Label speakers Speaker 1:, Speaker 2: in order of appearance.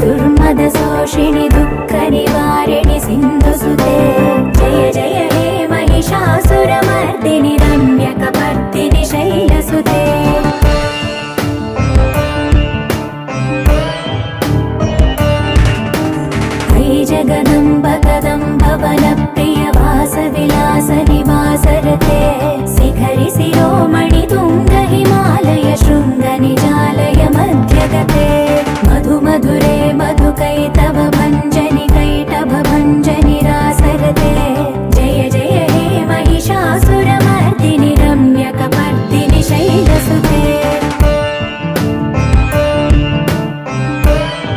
Speaker 1: दुर्मदशोषिणि दुःखनिवारिणि सिन्धुसुते जय जय हे महिषासुरमर्दिनि रम्यकपर्दिनि शैलसुते जगदम्ब कदम्ब वनप्रिय वासविलासनिवासरते शिखरि शिरोमणि तुङ्ग हिमालय शृङ्गनिजालय मध्यगते मधु मधुरे